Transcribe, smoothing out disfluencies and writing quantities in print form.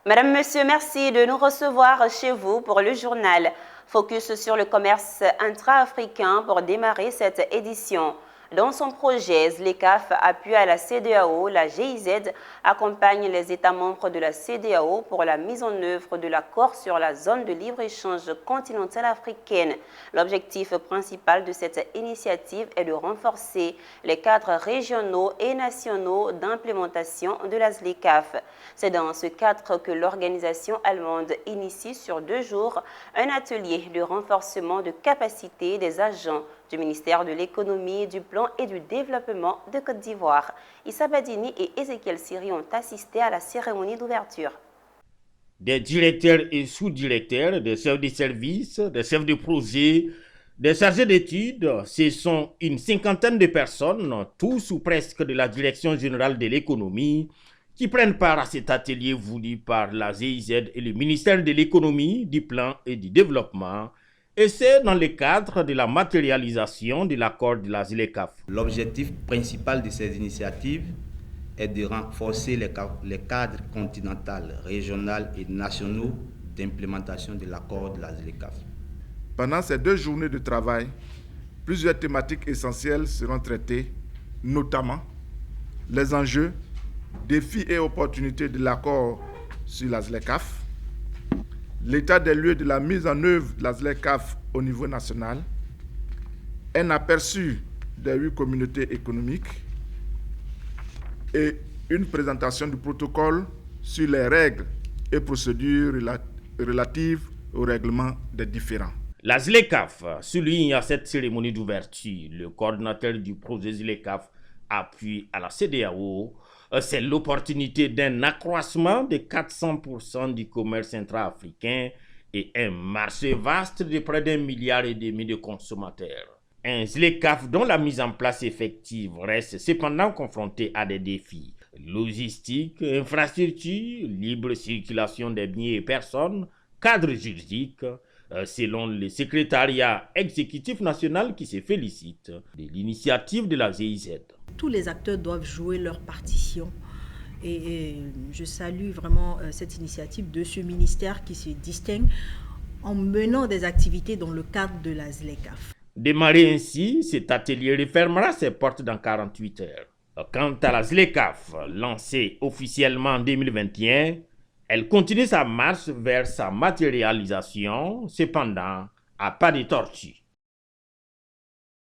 Madame, Monsieur, merci de nous recevoir chez vous pour le journal. Focus sur le commerce intra-africain pour démarrer cette édition. Dans son projet, ZLECAf, appui à la CEDEAO, la GIZ accompagne les États membres de la CEDEAO pour la mise en œuvre de l'accord sur la zone de libre-échange continentale africaine. L'objectif principal de cette initiative est de renforcer les cadres régionaux et nationaux d'implémentation de la ZLECAf. C'est dans ce cadre que l'organisation allemande initie sur 2 jours un atelier de renforcement de capacité des agents du ministère de l'Économie, du Plan et du Développement de Côte d'Ivoire. Issa Badini et Ezekiel Siri ont assisté à la cérémonie d'ouverture. Des directeurs et sous-directeurs, des chefs de service, des chefs de projet, des chargés d'études, ce sont une cinquantaine de personnes, tous ou presque de la Direction générale de l'économie, qui prennent part à cet atelier voulu par la GIZ et le ministère de l'Économie, du Plan et du Développement, et c'est dans le cadre de la matérialisation de l'accord de la ZLECAf. L'objectif principal de ces initiatives est de renforcer les cadres continentaux, régionaux et nationaux d'implémentation de l'accord de la ZLECAf. Pendant ces 2 journées de travail, plusieurs thématiques essentielles seront traitées, notamment les enjeux, défis et opportunités de l'accord sur la ZLECAf, l'état des lieux de la mise en œuvre de la ZLECAf au niveau national, un aperçu des 8 communautés économiques et une présentation du protocole sur les règles et procédures relatives au règlement des différends. La ZLECAf souligne à cette cérémonie d'ouverture le coordinateur du projet ZLECAf appui à la CEDEAO. C'est l'opportunité d'un accroissement de 400% du commerce intra-africain et un marché vaste de près d'1,5 milliard de consommateurs. Un ZLECAf dont la mise en place effective reste cependant confrontée à des défis. Logistique, infrastructure, libre circulation des biens et personnes, cadre juridique, selon le secrétariat exécutif national qui se félicite de l'initiative de la GIZ. Tous les acteurs doivent jouer leur partition et je salue vraiment cette initiative de ce ministère qui se distingue en menant des activités dans le cadre de la ZLECAf. Démarrer ainsi, cet atelier refermera ses portes dans 48 heures. Quant à la ZLECAf, lancée officiellement en 2021, elle continue sa marche vers sa matérialisation, cependant à pas de tortue.